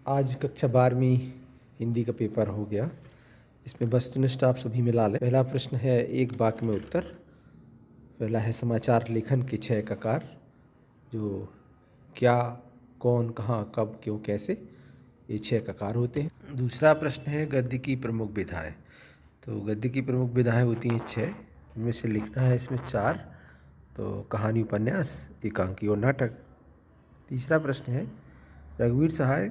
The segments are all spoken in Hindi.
आज कक्षा 12वीं हिंदी का पेपर हो गया। इसमें वस्तुनिष्ठ आप सभी मिला लें। पहला प्रश्न है एक वाक्य में उत्तर। पहला है समाचार लेखन के 6 ककार, जो क्या, कौन, कहाँ, कब, क्यों, कैसे, ये 6 ककार होते हैं। दूसरा प्रश्न है गद्य की प्रमुख विधाएँ। तो गद्य की प्रमुख विधाएँ होती हैं 6, इनमें से लिखना है इसमें 4। तो कहानी, उपन्यास, एकांकी और नाटक। तीसरा प्रश्न है रघुवीर सहाय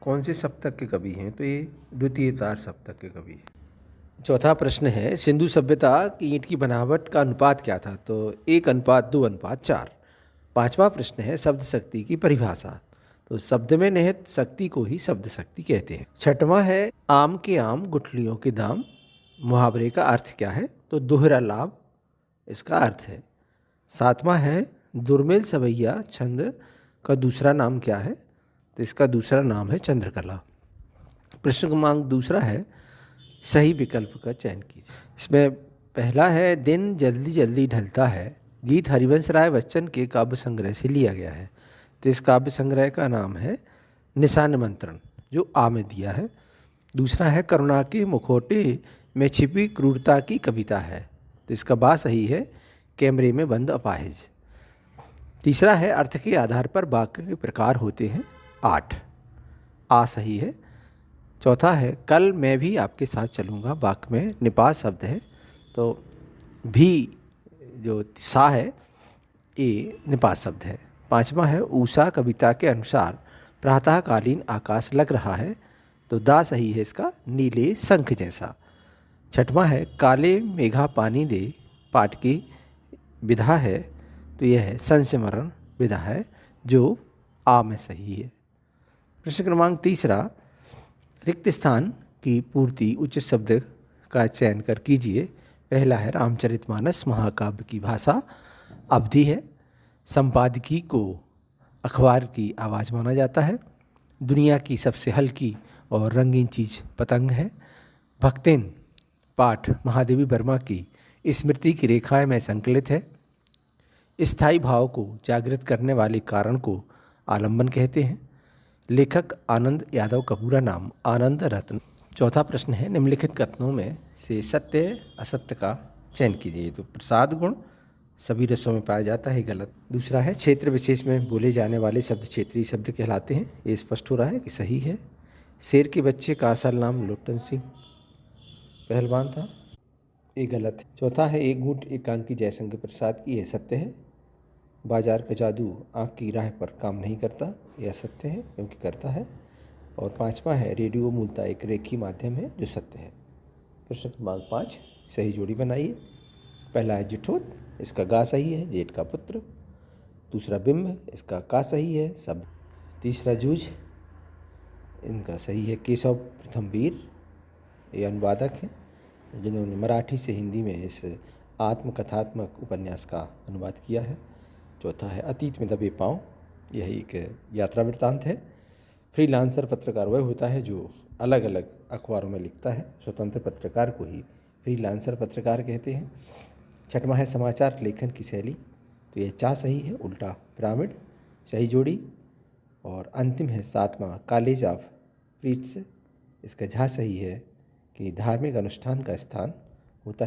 कौन से सप्तक के कवि हैं? तो ये द्वितीय तार सप्तक के कवि हैं। चौथा प्रश्न है सिंधु सभ्यता की ईंट की बनावट का अनुपात क्या था? तो 1:2:4। पांचवा प्रश्न है शब्द शक्ति की परिभाषा। तो शब्द में निहित शक्ति को ही शब्द शक्ति कहते हैं। छठवां है आम के आम गुठलियों के दाम, मुहावरे का अर्थ क्या है? तो दोहरा लाभ इसका अर्थ है। सातवां है दुर्मिल सवैया छंद का दूसरा नाम क्या है? तो इसका दूसरा नाम है चंद्रकला। प्रश्न क्रमांक दूसरा है सही विकल्प का चयन कीजिए। इसमें पहला है दिन जल्दी जल्दी ढलता है, गीत हरिवंश राय बच्चन के काव्य संग्रह से लिया गया है। तो इस काव्य संग्रह का नाम है निशा निमंत्रण, जो आ में दिया है। दूसरा है करुणा के मुखौटे में छिपी क्रूरता की कविता है। तो इसका बा सही है कैमरे में बंद अपाहिज। तीसरा है अर्थ के आधार पर वाक्य के प्रकार होते हैं 8, आ सही है। चौथा है कल मैं भी आपके साथ चलूँगा, वाक्य में निपात शब्द है, तो भी जो सा है ए निपात शब्द है। पांचवा है ऊषा कविता के अनुसार प्रातःकालीन आकाश लग रहा है, तो दा सही है इसका नीले शंख जैसा। छठवां है काले मेघा पानी दे, पाठ की विधा है, तो यह है संस्मरण विधा है, जो आ में सही है। प्रश्न क्रमांक तीसरा रिक्त स्थान की पूर्ति उचित शब्द का चयन कर कीजिए। पहला है रामचरितमानस महाकाव्य की भाषा अवधि है। संपादकी को अखबार की आवाज़ माना जाता है। दुनिया की सबसे हल्की और रंगीन चीज़ पतंग है। भक्तिन पाठ महादेवी वर्मा की स्मृति की रेखाएं में संकलित है। स्थायी भाव को जागृत करने वाले कारण को आलंबन कहते हैं। लेखक आनंद यादव का पूरा नाम आनंद रत्न। चौथा प्रश्न है निम्नलिखित कथनों में से सत्य असत्य का चयन कीजिए। तो प्रसाद गुण सभी रसों में पाया जाता है, गलत। दूसरा है क्षेत्र विशेष में बोले जाने वाले शब्द क्षेत्रीय शब्द कहलाते हैं, ये स्पष्ट हो रहा है कि सही है। शेर के बच्चे का असल नाम लोटन सिंह पहलवान था, ये गलत है। चौथा है एक घूंट एकांकी जयशंकर प्रसाद की, यह सत्य है। बाजार का जादू आँख की राह पर काम नहीं करता, यह सत्य है क्योंकि करता है। और पांचवा है रेडियो मूलतः एक रेखी माध्यम है, जो सत्य है। प्रश्न क्रमांक 5 सही जोड़ी बनाइए। पहला है जिठोत, इसका गा सही है, जेठ का पुत्र। दूसरा बिंब, इसका का सही है, शब्द। तीसरा जूझ, इनका सही है केशव प्रथम वीर, ये अनुवादक हैं जिन्होंने मराठी से हिंदी में इस आत्मकथात्मक उपन्यास का अनुवाद किया है। चौथा है अतीत में दबे पाँव, यह एक यात्रा वृत्तांत है। फ्रीलांसर पत्रकार वह होता है जो अलग अलग अखबारों में लिखता है, स्वतंत्र पत्रकार को ही फ्रीलांसर पत्रकार कहते हैं। छठवां है समाचार लेखन की शैली, तो यह चा सही है, उल्टा पिरामिड सही जोड़ी। और अंतिम है सातवां कॉलेज ऑफ प्रीट्स, इसका झा सही है कि धार्मिक अनुष्ठान का स्थान होता है।